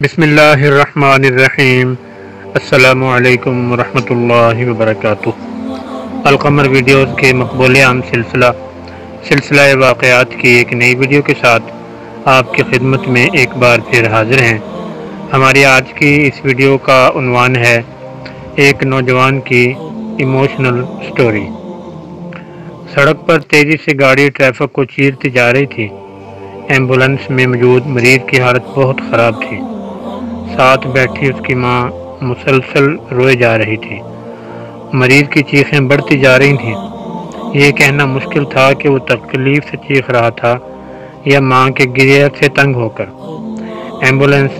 بسم اللہ الرحمن الرحیم۔ السلام علیکم ورحمۃ اللہ وبرکاتہ۔ القمر ویڈیوز کے مقبول عام سلسلہ واقعات کی ایک نئی ویڈیو کے ساتھ آپ کی خدمت میں ایک بار پھر حاضر ہیں۔ ہماری آج کی اس ویڈیو کا عنوان ہے ایک نوجوان کی ایموشنل سٹوری۔ سڑک پر تیزی سے گاڑی ٹریفک کو چیرتی جا رہی تھی۔ ایمبولینس میں موجود مریض کی حالت بہت خراب تھی۔ ساتھ بیٹھی اس کی ماں مسلسل روئے جا رہی تھی۔ مریض کی چیخیں بڑھتی جا رہی تھیں۔ یہ کہنا مشکل تھا کہ وہ تکلیف سے چیخ رہا تھا یا ماں کے گریہ سے تنگ ہو کر۔ ایمبولینس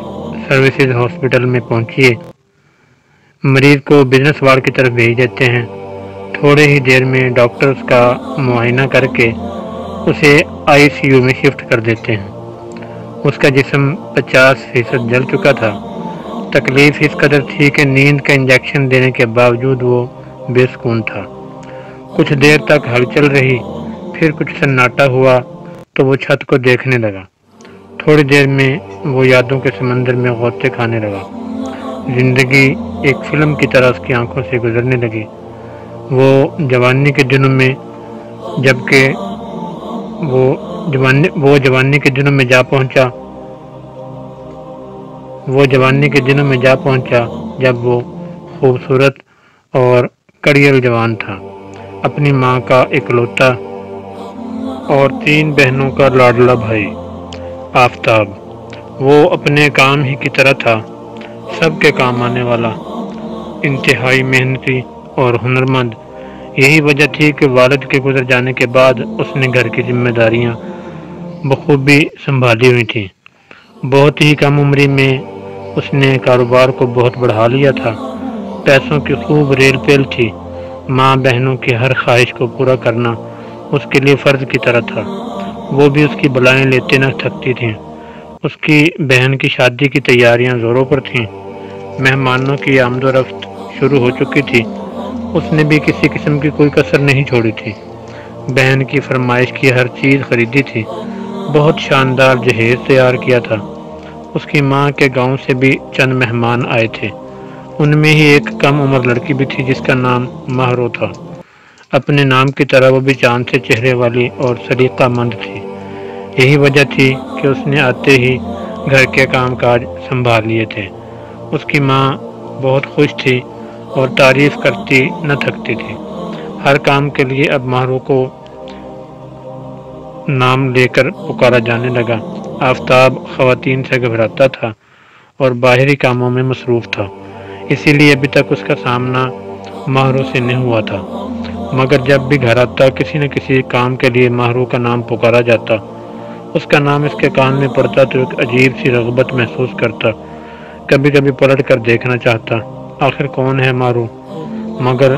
سروسز ہاسپٹل میں پہنچی۔ مریض کو بزنس وارڈ کی طرف بھیج دیتے ہیں۔ تھوڑے ہی دیر میں ڈاکٹر اس کا معائنہ کر کے اسے ICU میں شفٹ کر دیتے ہیں۔ اس کا جسم 50% جل چکا تھا۔ تکلیف اس قدر تھی کہ نیند کا انجیکشن دینے کے باوجود وہ بے سکون تھا۔ کچھ دیر تک ہلچل رہی، پھر کچھ سناٹا ہوا تو وہ چھت کو دیکھنے لگا۔ تھوڑی دیر میں وہ یادوں کے سمندر میں غوطے کھانے لگا۔ زندگی ایک فلم کی طرح اس کی آنکھوں سے گزرنے لگی۔ وہ جوانی کے دنوں میں جا پہنچا جب وہ خوبصورت اور کڑیل جوان تھا، اپنی ماں کا اکلوتا اور 3 بہنوں کا لاڈلا بھائی۔ آفتاب وہ اپنے کام ہی کی طرح تھا، سب کے کام آنے والا، انتہائی محنتی اور ہنرمند۔ یہی وجہ تھی کہ والد کے گزر جانے کے بعد اس نے گھر کی ذمہ داریاں بخوبی سنبھالی ہوئی تھیں۔ بہت ہی کم عمری میں اس نے کاروبار کو بہت بڑھا لیا تھا۔ پیسوں کی خوب ریل پیل تھی۔ ماں بہنوں کی ہر خواہش کو پورا کرنا اس کے لیے فرض کی طرح تھا۔ وہ بھی اس کی بلائیں لیتے نہ تھکتی تھیں۔ اس کی بہن کی شادی کی تیاریاں زوروں پر تھیں۔ مہمانوں کی آمد و رفت شروع ہو چکی تھی۔ اس نے بھی کسی قسم کی کوئی کسر نہیں چھوڑی تھی۔ بہن کی فرمائش کی ہر چیز خریدی تھی۔ بہت شاندار جہیز تیار کیا تھا۔ اس کی ماں کے گاؤں سے بھی چند مہمان آئے تھے۔ ان میں ہی ایک کم عمر لڑکی بھی تھی جس کا نام مہرو تھا۔ اپنے نام کی طرح وہ بھی چاند سے چہرے والی اور سلیقہ مند تھی۔ یہی وجہ تھی کہ اس نے آتے ہی گھر کے کام کاج سنبھال لیے تھے۔ اس کی ماں بہت خوش تھی اور تعریف کرتی نہ تھکتی تھی۔ ہر کام کے لیے اب مہرو کو نام لے کر پکارا جانے لگا۔ آفتاب خواتین سے گھبراتا تھا اور باہری کاموں میں مصروف تھا، اسی لیے ابھی تک اس کا سامنا مہرو سے نہیں ہوا تھا۔ مگر جب بھی گھر آتا کسی نہ کسی کام کے لیے مہرو کا نام پکارا جاتا۔ اس کا نام اس کے کان میں پڑتا تو ایک عجیب سی رغبت محسوس کرتا۔ کبھی کبھی پلٹ کر دیکھنا چاہتا، آخر کون ہے مہرو، مگر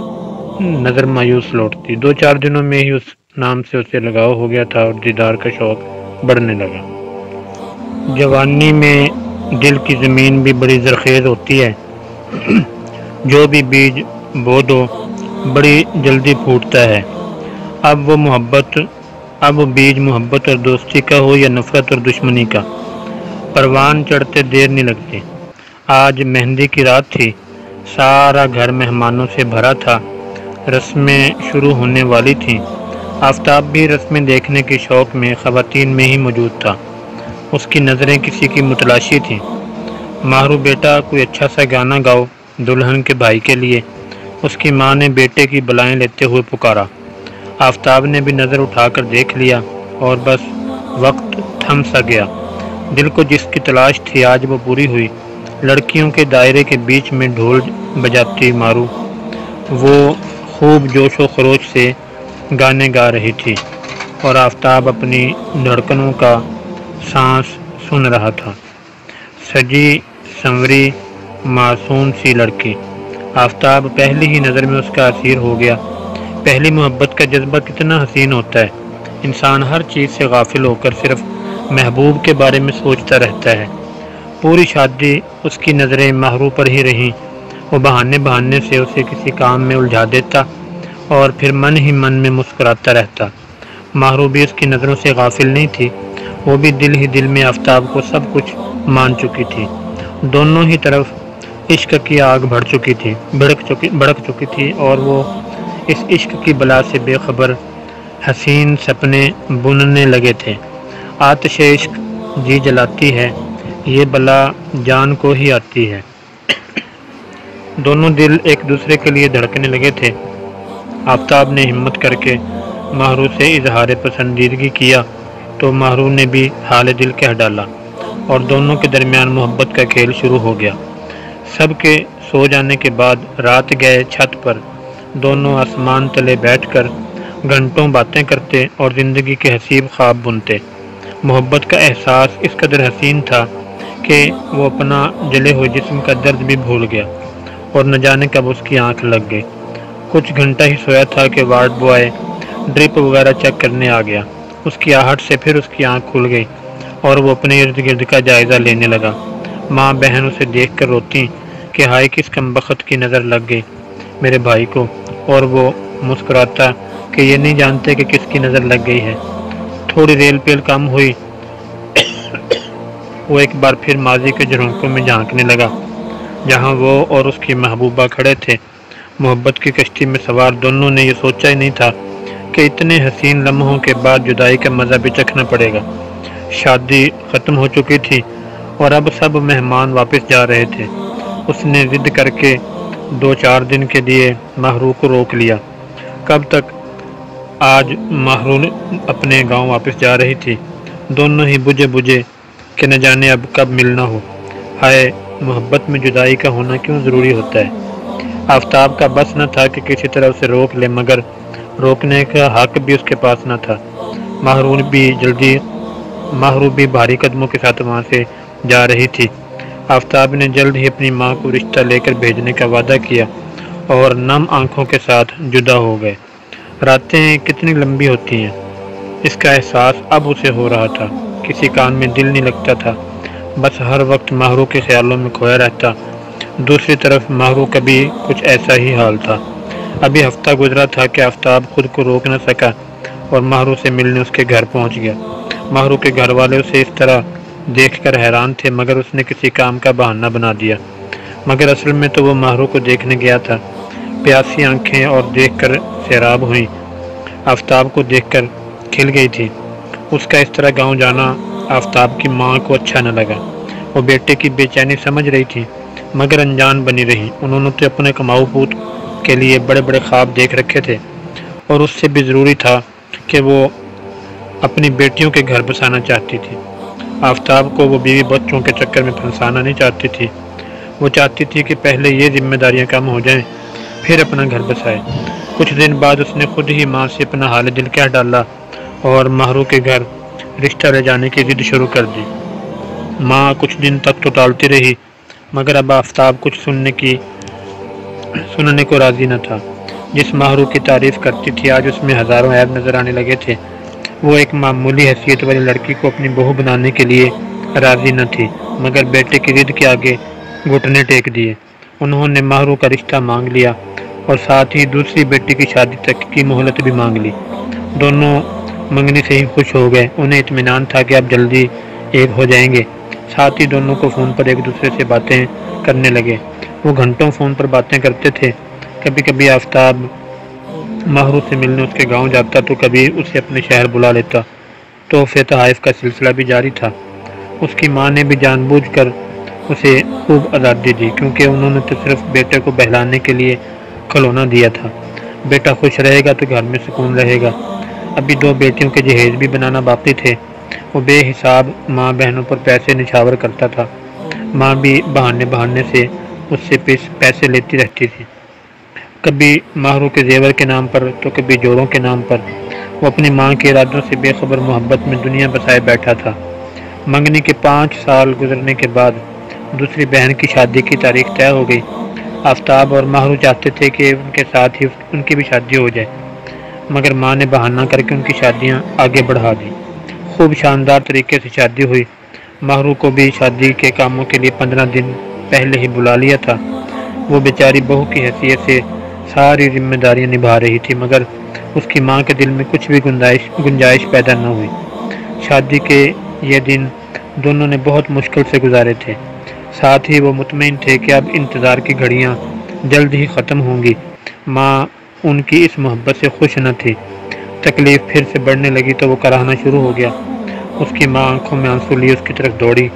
نظر مایوس لوٹتی۔ 2-4 دنوں میں ہی اس نام سے اسے لگاؤ ہو گیا تھا اور دیدار کا شوق بڑھنے لگا۔ جوانی میں دل کی زمین بھی بڑی زرخیز ہوتی ہے۔ جو بھی بیج بو دو بڑی جلدی پھوٹتا ہے۔ اب وہ بیج محبت اور دوستی کا ہو یا نفرت اور دشمنی کا، پروان چڑھتے دیر نہیں لگتی۔ آج مہندی کی رات تھی۔ سارا گھر مہمانوں سے بھرا تھا۔ رسمیں شروع ہونے والی تھیں۔ آفتاب بھی رسمیں دیکھنے کے شوق میں خواتین میں ہی موجود تھا۔ اس کی نظریں کسی کی متلاشی تھیں۔ مہرو بیٹا کوئی اچھا سا گانا گاؤ دلہن کے بھائی کے لیے، اس کی ماں نے بیٹے کی بلائیں لیتے ہوئے پکارا۔ آفتاب نے بھی نظر اٹھا کر دیکھ لیا اور بس وقت تھم سا گیا۔ دل کو جس کی تلاش تھی آج وہ پوری ہوئی۔ لڑکیوں کے دائرے کے بیچ میں ڈھول بجاتی مہرو وہ خوب جوش و خروش سے گانے گا رہی تھی اور آفتاب اپنی دھڑکنوں کا سانس سن رہا تھا۔ سجی سنوری معصوم سی لڑکی۔ آفتاب پہلی ہی نظر میں اس کا اسیر ہو گیا۔ پہلی محبت کا جذبہ کتنا حسین ہوتا ہے۔ انسان ہر چیز سے غافل ہو کر صرف محبوب کے بارے میں سوچتا رہتا ہے۔ پوری شادی اس کی نظریں مہرو پر ہی رہیں۔ وہ بہانے سے اسے کسی کام میں الجھا دیتا اور پھر من ہی من میں مسکراتا رہتا۔ مہرو بھی اس کی نظروں سے غافل نہیں تھی۔ وہ بھی دل ہی دل میں آفتاب کو سب کچھ مان چکی تھی دونوں ہی طرف عشق کی آگ بھڑک چکی تھی اور وہ اس عشق کی بلا سے بے خبر حسین سپنے بننے لگے تھے۔ آتش عشق جی جلاتی ہے، یہ بلا جان کو ہی آتی ہے۔ دونوں دل ایک دوسرے کے لیے دھڑکنے لگے تھے۔ آفتاب نے ہمت کر کے ماہرو سے اظہار پسندیدگی کیا تو ماہرو نے بھی حال دل کہہ ڈالا اور دونوں کے درمیان محبت کا کھیل شروع ہو گیا۔ سب کے سو جانے کے بعد رات گئے چھت پر دونوں آسمان تلے بیٹھ کر گھنٹوں باتیں کرتے اور زندگی کے حسین خواب بنتے۔ محبت کا احساس اس قدر حسین تھا کہ وہ اپنا جلے ہوئے جسم کا درد بھی بھول گیا اور نہ جانے کب اس کی آنکھ لگ گئی۔ کچھ گھنٹہ ہی سویا تھا کہ وارڈ بوائے ڈرپ وغیرہ چیک کرنے آ گیا۔ اس کی آہٹ سے پھر اس کی آنکھ کھل گئی اور وہ اپنے ارد گرد کا جائزہ لینے لگا۔ ماں بہن اسے دیکھ کر روتی کہ ہائے کس کمبخت کی نظر لگ گئی میرے بھائی کو، اور وہ مسکراتا کہ یہ نہیں جانتے کہ کس کی نظر لگ گئی ہے۔ تھوڑی ریل پیل کم ہوئی، وہ ایک بار پھر ماضی کے جھرونکوں میں جھانکنے لگا جہاں وہ اور اس کی محبوبہ کھڑے تھے۔ محبت کی کشتی میں سوار دونوں نے یہ سوچا ہی نہیں تھا کہ اتنے حسین لمحوں کے بعد جدائی کا مزہ بھی چکھنا پڑے گا۔ شادی ختم ہو چکی تھی اور اب سب مہمان واپس جا رہے تھے۔ اس نے ضد کر کے 2-4 دن کے لیے ماہرو کو روک لیا۔ کب تک؟ آج ماہرو اپنے گاؤں واپس جا رہی تھی، دونوں ہی بجھے کہ نہ جانے اب کب ملنا ہو۔ ہائے، محبت میں جدائی کا ہونا کیوں ضروری ہوتا ہے؟ آفتاب کا بس نہ تھا کہ کسی طرح اسے روک لے، مگر روکنے کا حق بھی اس کے پاس نہ تھا۔ ماہرو بھی بھاری قدموں کے ساتھ وہاں سے جا رہی تھی۔ آفتاب نے جلد ہی اپنی ماں کو رشتہ لے کر بھیجنے کا وعدہ کیا اور نم آنکھوں کے ساتھ جدا ہو گئے۔ راتیں کتنی لمبی ہوتی ہیں، اس کا احساس اب اسے ہو رہا تھا۔ کسی کام میں دل نہیں لگتا تھا، بس ہر وقت ماہرو کے خیالوں میں کھویا رہتا۔ دوسری طرف ماہرو کا بھی کچھ ایسا ہی حال تھا۔ ابھی ہفتہ گزرا تھا کہ آفتاب خود کو روک نہ سکا اور ماہرو سے ملنے اس کے گھر پہنچ گیا۔ ماہرو کے گھر والے اسے اس طرح دیکھ کر حیران تھے، مگر اس نے کسی کام کا بہانہ بنا دیا۔ مگر اصل میں تو وہ ماہرو کو دیکھنے گیا تھا۔ پیاسی آنکھیں اور دیکھ کر سیراب ہوئیں، آفتاب کو دیکھ کر کھل گئی تھی۔ اس کا اس طرح گاؤں جانا آفتاب کی ماں کو اچھا نہ لگا۔ وہ بیٹے کی بے چینی سمجھ رہی تھی، مگر انجان بنی رہی۔ انہوں نے تو اپنے کماؤ پوت کے لیے بڑے بڑے خواب دیکھ رکھے تھے اور اس سے بھی ضروری تھا کہ وہ اپنی بیٹیوں کے گھر بسانا چاہتی تھی۔ آفتاب کو وہ بیوی بچوں کے چکر میں پھنسانا نہیں چاہتی تھی۔ وہ چاہتی تھی کہ پہلے یہ ذمہ داریاں کم ہو جائیں، پھر اپنا گھر بسائے۔ کچھ دن بعد اس نے خود ہی ماں سے اپنا حال دل کہہ ڈالا اور ماہرو کے گھر رشتہ لے جانے کی ضد شروع کر دی۔ ماں کچھ دن تک تو ٹالتی رہی، مگر اب آفتاب کچھ سننے کو راضی نہ تھا۔ جس ماہرو کی تعریف کرتی تھی آج اس میں ہزاروں عیب نظر آنے لگے تھے۔ وہ ایک معمولی حیثیت والی لڑکی کو اپنی بہو بنانے کے لیے راضی نہ تھی، مگر بیٹے کی ضد کے آگے گھٹنے ٹیک دیے۔ انہوں نے ماہرو کا رشتہ مانگ لیا اور ساتھ ہی دوسری بیٹی کی شادی تک کی مہلت بھی مانگ لی۔ دونوں منگنی سے ہی خوش ہو گئے۔ انہیں اطمینان تھا کہ اب جلدی ایک ہو جائیں گے۔ ساتھ ہی دونوں کو فون پر ایک دوسرے سے باتیں کرنے لگے۔ وہ گھنٹوں فون پر باتیں کرتے تھے۔ کبھی کبھی آفتاب ماہرو سے ملنے اس کے گاؤں جاتا تو کبھی اسے اپنے شہر بلا لیتا۔ تحفے تحائف کا سلسلہ بھی جاری تھا۔ اس کی ماں نے بھی جان بوجھ کر اسے خوب آزادی دی، کیونکہ انہوں نے تو صرف بیٹے کو بہلانے کے لیے کھلونا دیا تھا۔ بیٹا خوش رہے گا تو گھر میں سکون رہے گا۔ ابھی 2 بیٹیوں کے جہیز بھی بنانا باقی تھے۔ وہ بے حساب ماں بہنوں پر پیسے نچھاور کرتا تھا۔ ماں بھی بہانے سے اس سے پیسے لیتی رہتی تھی، کبھی ماہرو کے زیور کے نام پر تو کبھی جوڑوں کے نام پر۔ وہ اپنی ماں کے ارادوں سے بے خبر محبت میں دنیا بسائے بیٹھا تھا۔ منگنی کے 5 سال گزرنے کے بعد دوسری بہن کی شادی کی تاریخ طے ہو گئی۔ آفتاب اور ماہرو چاہتے تھے کہ ان کے ساتھ ہی ان کی بھی شادی ہو جائے، مگر ماں نے بہانہ کر کے ان کی شادیاں آگے بڑھا دی۔ خوب شاندار طریقے سے شادی ہوئی۔ ماہرو کو بھی شادی کے کاموں کے لیے 15 دن پہلے ہی بلا لیا تھا۔ وہ بیچاری بہو کی حیثیت سے ساری ذمہ داریاں نبھا رہی تھی، مگر اس کی ماں کے دل میں کچھ بھی گنجائش پیدا نہ ہوئی۔ شادی کے یہ دن دونوں نے بہت مشکل سے گزارے تھے۔ ساتھ ہی وہ مطمئن تھے کہ اب انتظار کی گھڑیاں جلد ہی ختم ہوں گی۔ ماں ان کی اس محبت سے خوش نہ تھی۔ تکلیف پھر سے بڑھنے لگی تو وہ کراہنا شروع ہو گیا۔ اس کی ماں آنکھوں میں آنسو لیے اس کی طرف دوڑی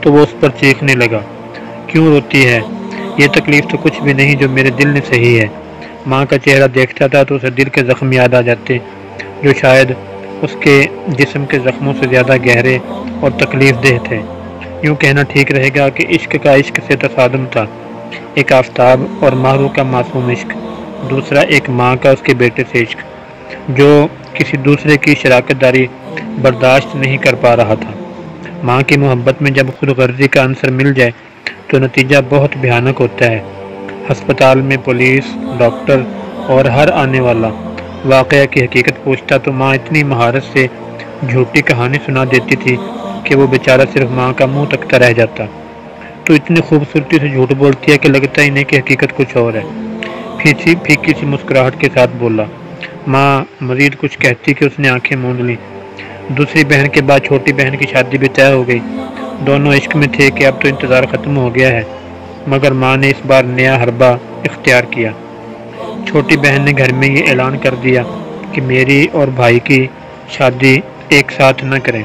تو وہ اس پر چیخنے لگا، کیوں روتی ہے؟ یہ تکلیف تو کچھ بھی نہیں جو میرے دل نے سہی ہے۔ ماں کا چہرہ دیکھتا تھا تو اسے دل کے زخم یاد آ جاتے جو شاید اس کے جسم کے زخموں سے زیادہ گہرے اور تکلیف دہ تھے۔ یوں کہنا ٹھیک رہے گا کہ عشق کا عشق سے تصادم تھا، ایک آفتاب اور ماہرو کا معصوم عشق، دوسرا ایک ماں کا اس کے بیٹے سے عشق جو کسی دوسرے کی شراکت داری برداشت نہیں کر پا رہا تھا۔ ماں کی محبت میں جب خود غرضی کا عنصر مل جائے تو نتیجہ بہت بھیانک ہوتا ہے۔ ہسپتال میں پولیس، ڈاکٹر اور ہر آنے والا واقعہ کی حقیقت پوچھتا تو ماں اتنی مہارت سے جھوٹی کہانی سنا دیتی تھی کہ وہ بیچارہ صرف ماں کا منہ تکتا رہ جاتا۔ تو اتنی خوبصورتی سے جھوٹ بولتی ہے کہ لگتا ہی نہیں کہ حقیقت کچھ اور ہے۔ پھیکی سی مسکراہٹ کے ساتھ بولا۔ ماں مزید کچھ کہتی کہ اس نے آنکھیں موند لیں۔ دوسری بہن کے بعد چھوٹی بہن کی شادی بھی طے ہو گئی۔ دونوں عشق میں تھے کہ اب تو انتظار ختم ہو گیا ہے، مگر ماں نے اس بار نیا حربہ اختیار کیا۔ چھوٹی بہن نے گھر میں یہ اعلان کر دیا کہ میری اور بھائی کی شادی ایک ساتھ نہ کریں۔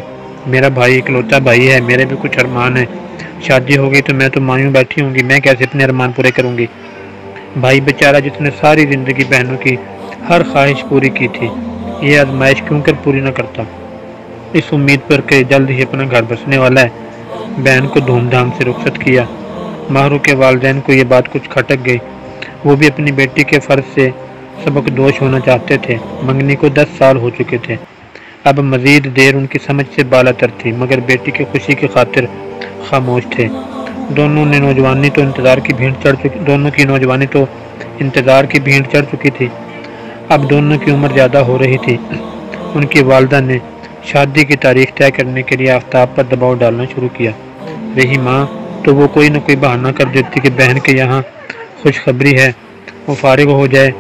میرا بھائی اکلوتا بھائی ہے، میرے بھی کچھ ارمان ہیں، شادی ہو گئی تو میں تو مایوں بیٹھی ہوں گی، میں کیسے اپنے ارمان پورے کروں گی؟ بھائی بیچارہ جس نے ساری زندگی بہنوں کی ہر خواہش پوری کی تھی، یہ آزمائش کیوں کر پوری نہ کرتا؟ اس امید پر کہ جلد ہی اپنا گھر بسنے والا ہے، بہن کو دھوم دھام سے رخصت کیا۔ ماہرو کے والدین کو یہ بات کچھ کھٹک گئی۔ وہ بھی اپنی بیٹی کے فرض سے سبق دوش ہونا چاہتے تھے۔ منگنی کو 10 سال ہو چکے تھے، اب مزید دیر ان کی سمجھ سے بالا تر تھی، مگر بیٹی کی خوشی کی خاطر خاموش تھے۔ دونوں کی نوجوانی تو انتظار کی بھیڑ چڑھ چکی تھی۔ اب دونوں کی عمر زیادہ ہو رہی تھی۔ ان کی والدہ نے شادی کی تاریخ طے کرنے کے لیے آفتاب پر دباؤ ڈالنا شروع کیا۔ رہی ماں تو وہ کوئی نہ کوئی بہانہ کر دیتی کہ بہن کے یہاں خوشخبری ہے، وہ فارغ ہو جائے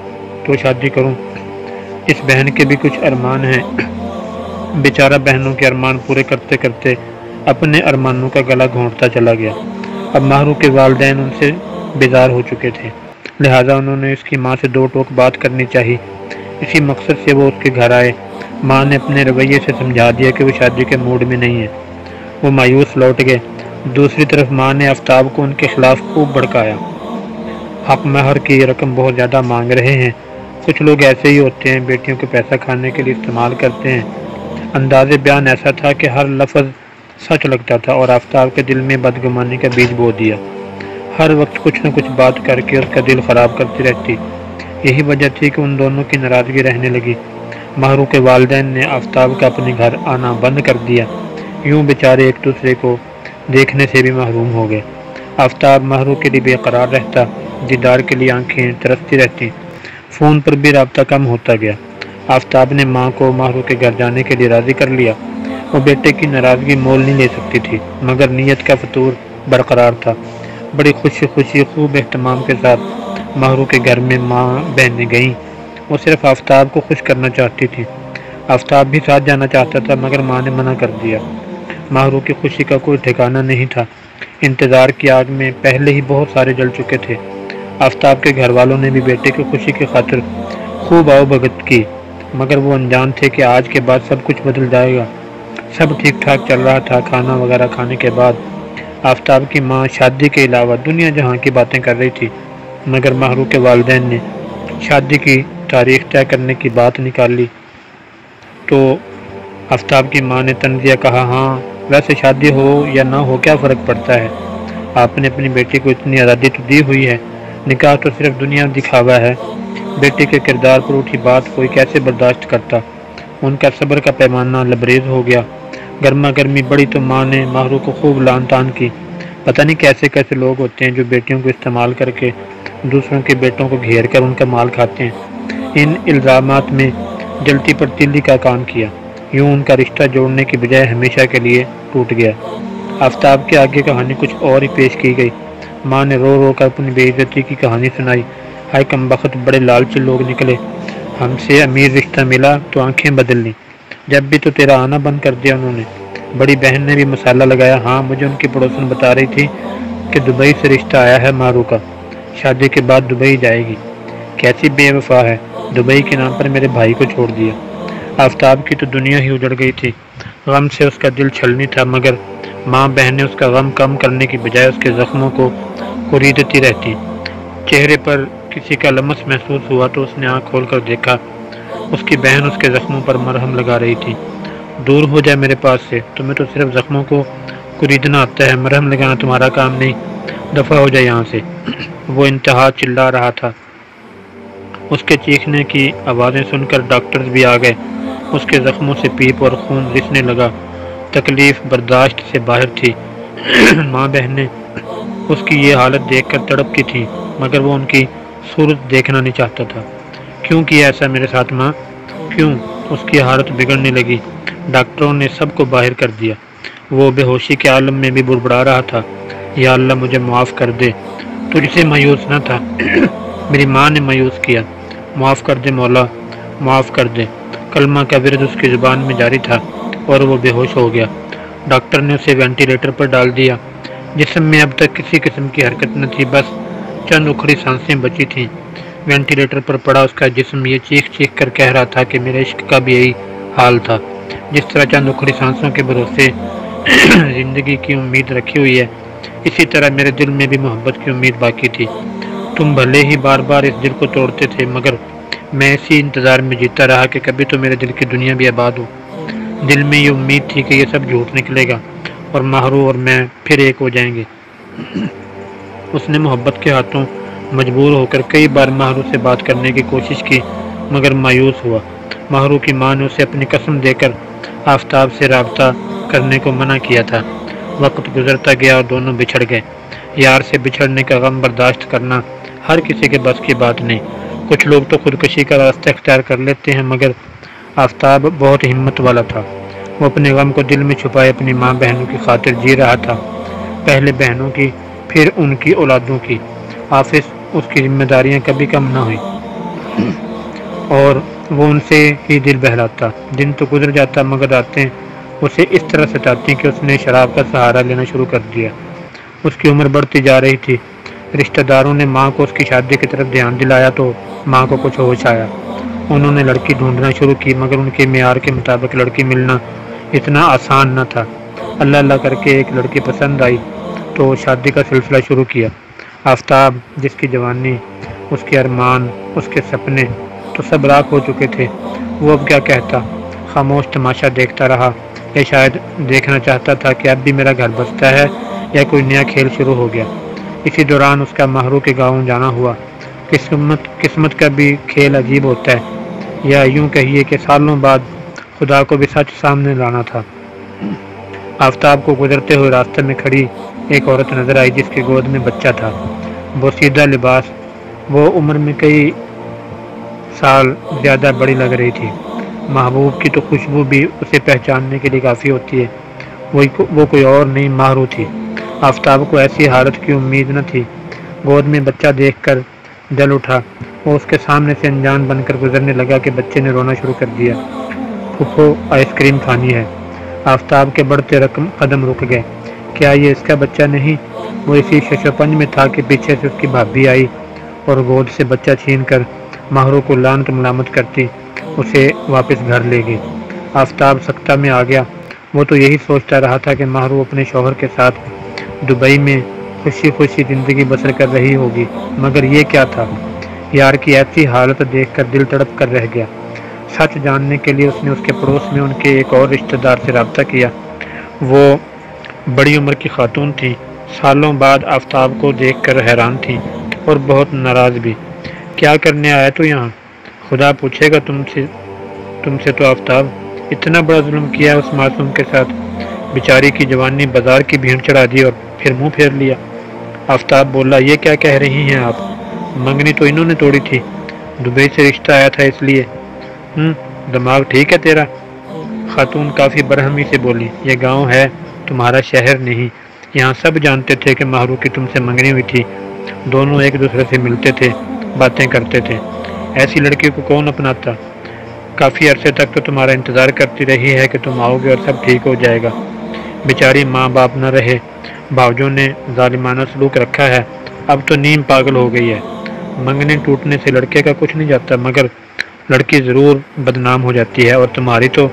تو شادی کروں۔ اس بہن کے بھی کچھ ارمان ہیں۔ بیچارہ بہنوں کے ارمان پورے کرتے کرتے اپنے ارمانوں کا گلا گھونٹتا چلا گیا۔ اب ماہرو کے والدین ان سے بیزار ہو چکے تھے، لہٰذا انہوں نے اس کی ماں سے دو ٹوک بات کرنی چاہی۔ اسی مقصد سے وہ اس کے گھر آئے۔ ماں نے اپنے رویے سے سمجھا دیا کہ وہ شادی کے موڈ میں نہیں ہے۔ وہ مایوس لوٹ گئے۔ دوسری طرف ماں نے آفتاب کو ان کے خلاف خوب بھڑکایا۔ حق مہر کی رقم بہت زیادہ مانگ رہے ہیں، کچھ لوگ ایسے ہی ہوتے ہیں، بیٹیوں کو پیسہ کھانے کے لیے استعمال کرتے ہیں۔ انداز بیان ایسا تھا کہ ہر لفظ سچ لگتا تھا اور آفتاب کے دل میں بدگمانی کا بیج بو دیا۔ ہر وقت کچھ نہ کچھ بات کر کے اس کا دل خراب کرتی رہتی۔ یہی وجہ تھی کہ ان دونوں کی ناراضگی رہنے لگی۔ ماہرو کے والدین نے آفتاب کا اپنے گھر آنا بند کر دیا۔ یوں بیچارے ایک دوسرے کو دیکھنے سے بھی محروم ہو گئے۔ آفتاب ماہرو کے لیے بے قرار رہتا، دیدار کے لیے آنکھیں ترستی رہتی۔ فون پر بھی رابطہ کم ہوتا گیا۔ آفتاب نے ماں کو ماہرو کے گھر جانے کے لیے راضی کر لیا۔ وہ بیٹے کی ناراضگی مول نہیں لے سکتی تھی، مگر نیت کا فطور برقرار تھا۔ بڑی خوشی خوب اہتمام کے ساتھ ماہرو کے گھر میں ماں بہنیں گئیں۔ وہ صرف آفتاب کو خوش کرنا چاہتی تھی۔ آفتاب بھی ساتھ جانا چاہتا تھا، مگر ماں نے منع کر دیا۔ ماہرو کی خوشی کا کوئی ٹھکانہ نہیں تھا۔ انتظار کی آگ میں پہلے ہی بہت سارے جل چکے تھے۔ آفتاب کے گھر والوں نے بھی بیٹے کی خوشی کی خاطر خوب آؤ بھگت کی، مگر وہ انجان تھے کہ آج کے بعد سب کچھ بدل جائے گا۔ سب ٹھیک ٹھاک چل رہا تھا۔ کھانا وغیرہ کھانے کے بعد آفتاب کی ماں شادی کے علاوہ دنیا جہاں کی باتیں کر رہی تھی، مگر ماہرو کے والدین نے شادی کی تاریخ طے کرنے کی بات نکال لی تو آفتاب کی ماں نے طنزیہ کہا، ہاں ویسے شادی ہو یا نہ ہو کیا فرق پڑتا ہے؟ آپ نے اپنی بیٹی کو اتنی آزادی تو دی ہوئی ہے، نکاح تو صرف دنیا دکھاوا ہے۔ بیٹے کے کردار پر اٹھی بات کوئی کیسے برداشت کرتا؟ ان کا صبر کا پیمانہ لبریز ہو گیا۔ گرما گرمی بڑی تو ماں نے ماہرو کو خوب لان تان کی۔ پتہ نہیں کیسے کیسے لوگ ہوتے ہیں جو بیٹیوں کو استعمال کر کے دوسروں کے بیٹوں کو گھیر کر ان کا مال کھاتے ہیں۔ ان الزامات میں جلتی پر تیلی کا کام کیا۔ یوں ان کا رشتہ جوڑنے کی بجائے ہمیشہ کے لیے ٹوٹ گیا۔ آفتاب کے آگے کہانی کچھ اور ہی پیش کی گئی۔ ماں نے رو رو کر اپنی بے عزتی کی کہانی سنائی۔ ہائے کمبخت، بڑے لالچی لوگ نکلے، ہم سے امیر رشتہ ملا تو آنکھیں بدل لیں، جب بھی تو تیرا آنا بند کر دیا انہوں نے۔ بڑی بہن نے بھی مسالہ لگایا۔ ہاں، مجھے ان کی پڑوسن بتا رہی تھی کہ دبئی سے رشتہ آیا ہے مارو کا، شادی کے بعد دبئی جائے گی۔ کیسی بے وفا ہے، دبئی کے نام پر میرے بھائی کو چھوڑ دیا۔ آفتاب کی تو دنیا ہی اجڑ گئی تھی، غم سے اس کا دل چھلنی تھا، مگر ماں بہنیں اس کا غم کم کرنے کی بجائے اس کے زخموں کو کوریدتی رہتی۔ چہرے پر کسی کا لمس محسوس ہوا تو اس نے آنکھ کھول کر دیکھا، اس کی بہن اس کے زخموں پر مرہم لگا رہی تھی۔ دور ہو جائے میرے پاس سے، تمہیں تو صرف زخموں کو کوریدنا آتا ہے، مرہم لگانا تمہارا کام نہیں، دفع ہو جائے یہاں سے۔ وہ انتہا چلا رہا تھا۔ اس کے چیخنے کی آوازیں سن کر ڈاکٹرز بھی آ گئے۔ اس کے زخموں سے پیپ اور خون رسنے لگا، تکلیف برداشت سے باہر تھی۔ ماں بہنیں اس کی یہ حالت دیکھ کر تڑپتی تھیں، مگر وہ ان کی صورت دیکھنا نہیں چاہتا تھا۔ کیوں کیا ایسا میرے ساتھ ماں، کیوں؟ اس کی حالت بگڑنے لگی۔ ڈاکٹروں نے سب کو باہر کر دیا۔ وہ بے ہوشی کے عالم میں بھی بڑبڑا رہا تھا، یا اللہ مجھے معاف کر دے، تجھ سے مایوس نہ تھا، میری ماں نے مایوس کیا، معاف کر دے مولا، معاف کر دے۔ کلمہ کا ورد اس کی زبان میں جاری تھا اور وہ بے ہوش ہو گیا۔ ڈاکٹر نے اسے وینٹیلیٹر پر ڈال دیا۔ جسم میں اب تک کسی قسم کی حرکت نہ تھی، بس چند اکھڑی سانسیں بچی تھیں۔ وینٹیلیٹر پر پڑا اس کا جسم یہ چیخ چیخ کر کہہ رہا تھا کہ میرے عشق کا بھی یہی حال تھا، جس طرح چند اکھڑی سانسوں کے بھروسے زندگی کی امید رکھی ہوئی ہے، اسی طرح میرے دل میں بھی محبت کی امید باقی تھی۔ تم بھلے ہی بار بار اس دل کو توڑتے تھے، مگر میں اسی انتظار میں جیتا رہا کہ کبھی تو میرے دل کی دنیا بھی آباد ہو۔ دل میں یہ امید تھی کہ یہ سب جھوٹ نکلے گا اور ماہرو اور میں پھر ایک ہو جائیں گے۔ اس نے محبت کے ہاتھوں مجبور ہو کر کئی بار ماہرو سے بات کرنے کی کوشش کی، مگر مایوس ہوا۔ ماہرو کی ماں نے اسے اپنی قسم دے کر آفتاب سے رابطہ کرنے کو منع کیا تھا۔ وقت گزرتا گیا اور دونوں بچھڑ گئے۔ یار سے بچھڑنے کا غم برداشت کرنا ہر کسی کے بس کی بات نہیں۔ کچھ لوگ تو خودکشی کا راستہ اختیار کر لیتے ہیں، مگر آفتاب بہت ہمت والا تھا۔ وہ اپنے غم کو دل میں چھپائے اپنی ماں بہنوں کی خاطر جی رہا تھا، پہلے بہنوں کی، پھر ان کی اولادوں کی۔ آفس اس کی ذمہ داریاں کبھی کم نہ ہوئی اور وہ ان سے ہی دل بہلاتا۔ دن تو گزر جاتا، مگر راتیں اسے اس طرح ستاتی کہ اس نے شراب کا سہارا لینا شروع کر دیا۔ اس کی عمر بڑھتی جا رہی تھی۔ رشتہ داروں نے ماں کو اس کی شادی کی طرف دھیان دلایا تو ماں کو کچھ ہوش آیا۔ انہوں نے لڑکی ڈھونڈنا شروع کی، مگر ان کے معیار کے مطابق لڑکی ملنا اتنا آسان نہ تھا۔ اللہ اللہ کر کے ایک لڑکی پسند آئی تو شادی کا سلسلہ شروع کیا۔ آفتاب، جس کی جوانی، اس کے ارمان، اس کے سپنے تو سب راکھ ہو چکے تھے، وہ اب کیا کہتا؟ خاموش تماشا دیکھتا رہا، یا شاید دیکھنا چاہتا تھا کہ اب بھی میرا گھر بستا ہے یا کوئی نیا کھیل شروع ہو گیا۔ اسی دوران اس کا ماہرو کے گاؤں جانا ہوا۔ قسمت کا بھی کھیل عجیب ہوتا ہے، یا یوں کہیے کہ سالوں بعد خدا کو بھی سچ سامنے لانا تھا۔ آفتاب کو گزرتے ہوئے راستے میں کھڑی ایک عورت نظر آئی جس کی گود میں بچہ تھا۔ بوسیدہ لباس، وہ عمر میں کئی سال زیادہ بڑی لگ رہی تھی۔ محبوب کی تو خوشبو بھی اسے پہچاننے کے لیے کافی ہوتی ہے۔ وہ کوئی اور نہیں، ماہرو تھی۔ آفتاب کو ایسی حالت کی امید نہ تھی۔ گود میں بچہ دیکھ کر جل اٹھا۔ وہ اس کے سامنے سے انجان بن کر گزرنے لگا کہ بچے نے رونا شروع کر دیا۔ پھوپھو آئس کریم کھانی ہے۔ آفتاب کے بڑھتے قدم رک گئے۔ کیا یہ اس کا بچہ نہیں؟ وہ اسی ششوپنج میں تھا کہ پیچھے سے اس کی بھابھی آئی اور گود سے بچہ چھین کر ماہرو کو لعنت ملامت کرتی اسے واپس گھر لے گئی۔ آفتاب سکتہ میں آ گیا۔ وہ تو یہی سوچتا رہا تھا کہ ماہرو اپنے شوہر کے ساتھ دبئی میں خوشی خوشی زندگی بسر کر رہی ہوگی، مگر یہ کیا تھا؟ یار کی ایسی حالت دیکھ کر دل تڑپ کر رہ گیا۔ سچ جاننے کے لیے اس نے اس کے پڑوس میں ان کے ایک اور رشتہ دار سے رابطہ کیا۔ وہ بڑی عمر کی خاتون تھی، سالوں بعد آفتاب کو دیکھ کر حیران تھی اور بہت ناراض بھی۔ کیا کرنے آیا تو یہاں؟ خدا پوچھے گا تم سے تو آفتاب، اتنا بڑا ظلم کیا اس معصوم کے ساتھ، بیچاری کی جوانی بازار کی بھیڑ چڑھا دی اور پھر منہ پھیر لیا۔ آفتاب بولا، یہ کیا کہہ رہی ہیں آپ؟ منگنی تو انہوں نے توڑی تھی، دبئی سے رشتہ آیا تھا اس لیے۔ دماغ ٹھیک ہے تیرا؟ خاتون کافی برہمی سے بولی، یہ گاؤں ہے، تمہارا شہر نہیں، یہاں سب جانتے تھے کہ ماہرو کی تم سے منگنی ہوئی تھی، دونوں ایک دوسرے سے ملتے تھے، باتیں کرتے تھے، ایسی لڑکی کو کون اپناتا؟ کافی عرصے تک تو تمہارا انتظار کرتی رہی ہے کہ تم آؤ گے اور سب ٹھیک ہو جائے گا، بیچاری ماں باپ نہ رہے، باوجوں نے ظالمانہ سلوک رکھا ہے، اب تو نیم پاگل ہو گئی ہے۔ منگنے ٹوٹنے سے لڑکے کا کچھ نہیں جاتا، مگر لڑکی ضرور بدنام ہو جاتی ہے، اور تمہاری تو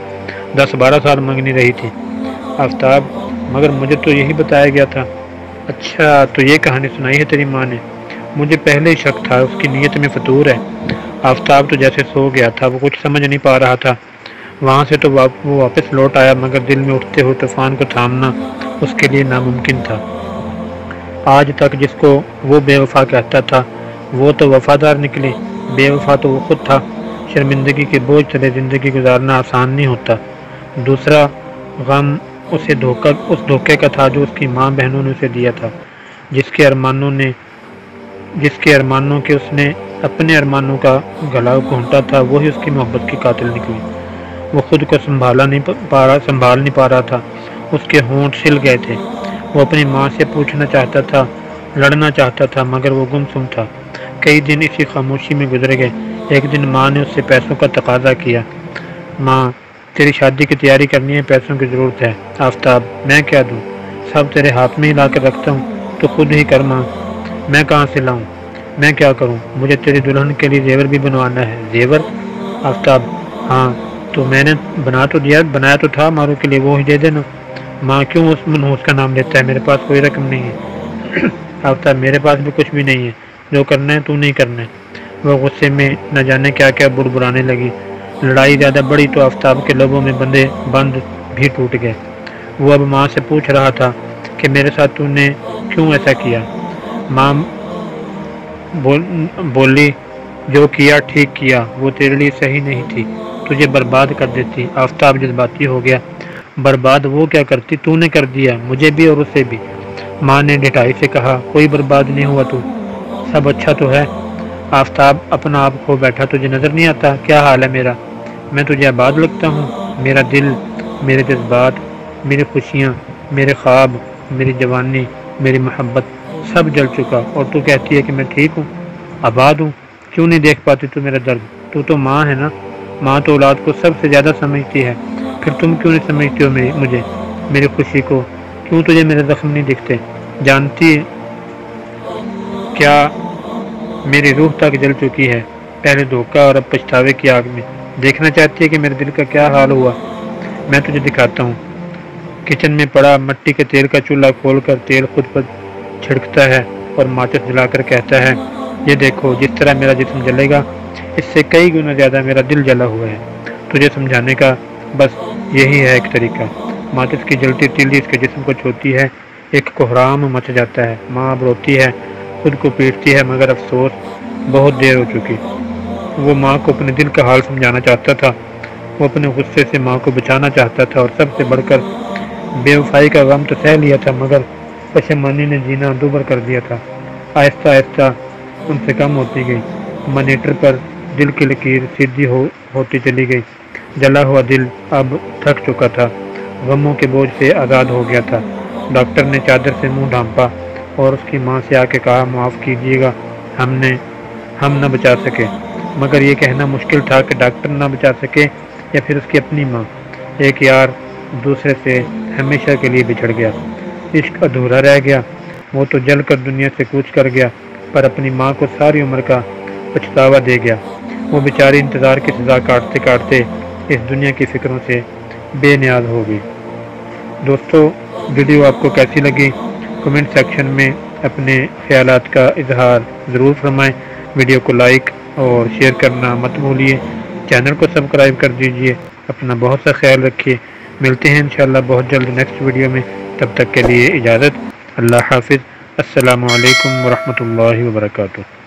10-12 سال منگنی رہی تھی آفتاب، مگر مجھے تو یہی بتایا گیا تھا۔ اچھا، تو یہ کہانی سنائی ہے تیری ماں نے؟ مجھے پہلے ہی شک تھا، اس کی نیت میں فطور ہے۔ آفتاب تو جیسے سو گیا تھا، وہ کچھ سمجھ نہیں پا رہا تھا۔ وہاں سے تو وہ واپس لوٹ آیا، مگر دل میں اٹھتے ہوئے طوفان کو تھامنا اس کے لیے ناممکن تھا۔ آج تک جس کو وہ بے وفا کہتا تھا وہ تو وفادار نکلی، بے وفا تو وہ خود تھا۔ شرمندگی کے بوجھ تلے زندگی گزارنا آسان نہیں ہوتا۔ دوسرا غم اس دھوکے کا تھا جو اس کی ماں بہنوں نے اسے دیا تھا، جس کے ارمانوں کے اس نے اپنے ارمانوں کا گلا گھونٹا تھا، وہی اس کی محبت کی قاتل نکلی۔ وہ خود کو سنبھال نہیں پا رہا تھا، اس کے ہونٹ سل گئے تھے۔ وہ اپنی ماں سے پوچھنا چاہتا تھا، لڑنا چاہتا تھا، مگر وہ گمسم تھا۔ کئی دن اسی خاموشی میں گزر گئے۔ ایک دن ماں نے اس سے پیسوں کا تقاضا کیا۔ ماں، تیری شادی کی تیاری کرنی ہے، پیسوں کی ضرورت ہے۔ آفتاب، میں کیا دوں؟ سب تیرے ہاتھ میں ہی لا کر رکھتا ہوں، تو خود ہی کر ماں۔ میں کہاں سے لاؤں؟ میں کیا کروں؟ مجھے تیری دلہن کے لیے زیور بھی بنوانا ہے۔ زیور؟ آفتاب، ہاں، تو میں نے بنایا تو تھا مارو کے لیے، وہ ہی دے دینا۔ ماں، کیوں اس منحوس کا نام لیتا ہے؟ میرے پاس کوئی رقم نہیں ہے۔ آفتاب، میرے پاس بھی کچھ بھی نہیں ہے، جو کرنا ہے تو نہیں کرنا ہے۔ وہ غصے میں نہ جانے کیا کیا بڑبڑانے لگی۔ لڑائی زیادہ بڑی تو آفتاب کے لبوں میں بند بھی ٹوٹ گئے۔ وہ اب ماں سے پوچھ رہا تھا کہ میرے ساتھ تو نے کیوں ایسا کیا؟ ماں بولی، جو کیا ٹھیک کیا، وہ تیرے لیے صحیح نہیں تھی، تجھے برباد کر دیتی۔ آفتاب جذباتی ہو گیا۔ برباد وہ کیا کرتی؟ تو نے کر دیا، مجھے بھی اور اسے بھی۔ ماں نے ڈٹائی سے کہا، کوئی برباد نہیں ہوا، تو سب اچھا تو ہے۔ آفتاب اپنا آپ کھو بیٹھا، تجھے نظر نہیں آتا کیا حال ہے میرا؟ میں تجھے آباد لگتا ہوں؟ میرا دل، میرے جذبات، میری خوشیاں، میرے خواب، میری جوانی، میری محبت، سب جل چکا، اور تو کہتی ہے کہ میں ٹھیک ہوں، آباد ہوں۔ کیوں نہیں دیکھ پاتی تو میرا درد؟ تو ماں ہے نا، ماں تو اولاد کو سب سے زیادہ سمجھتی ہے، پھر تم کیوں نہیں سمجھتی ہو مجھے، میری خوشی کو؟ کیوں تجھے میرے زخم نہیں دکھتے؟ جانتی کیا میری روح تک جل چکی ہے، پہلے دھوکہ اور اب پچھتاوے کی آگ میں۔ دیکھنا چاہتی ہے کہ میرے دل کا کیا حال ہوا؟ میں تجھے دکھاتا ہوں۔ کچن میں پڑا مٹی کے تیل کا چولہا کھول کر تیل خود پر چھڑکتا ہے اور ماچس جلا کر کہتا ہے، یہ دیکھو، جس طرح میرا جسم جلے گا، اس سے کئی گنا زیادہ میرا دل جلا ہوا ہے۔ تجھے سمجھانے کا بس یہی ہے ایک طریقہ۔ ماچس کی جلتی تیلی اس کے جسم کو چھوتی ہے، ایک کوہرام مچ جاتا ہے۔ ماں اب روتی ہے، خود کو پیٹتی ہے، مگر افسوس، بہت دیر ہو چکی۔ وہ ماں کو اپنے دل کا حال سمجھانا چاہتا تھا، وہ اپنے غصے سے ماں کو بچانا چاہتا تھا، اور سب سے بڑھ کر بے وفائی کا غم تو سہ لیا تھا، مگر پشیمانی نے جینا دوبر کر دیا تھا۔ آہستہ آہستہ ان سے کم ہوتی گئی۔ مانیٹر پر دل کی لکیر سیدھی ہوتی چلی گئی۔ جلا ہوا دل اب تھک چکا تھا، غموں کے بوجھ سے آزاد ہو گیا تھا۔ ڈاکٹر نے چادر سے منہ ڈھانپا اور اس کی ماں سے آ کے کہا، معاف کیجیے گا، ہم نہ بچا سکے۔ مگر یہ کہنا مشکل تھا کہ ڈاکٹر نہ بچا سکے یا پھر اس کی اپنی ماں۔ ایک یار دوسرے سے ہمیشہ کے لیے بچھڑ گیا، عشق ادھورا رہ گیا۔ وہ تو جل کر دنیا سے کوچ کر گیا، پر اپنی ماں کو ساری عمر کا پچھتاوا دے گیا۔ وہ بیچاری انتظار کی سزا کاٹتے کاٹتے اس دنیا کی فکروں سے بے نیاز ہو گئی۔ دوستو، ویڈیو آپ کو کیسی لگی؟ کمنٹ سیکشن میں اپنے خیالات کا اظہار ضرور فرمائیں۔ ویڈیو کو لائک اور شیئر کرنا مت بھولیے، چینل کو سبسکرائب کر دیجیے۔ اپنا بہت سا خیال رکھیے، ملتے ہیں انشاءاللہ بہت جلد نیکسٹ ویڈیو میں۔ تب تک کے لیے اجازت، اللہ حافظ، السلام علیکم ورحمۃ اللہ وبرکاتہ۔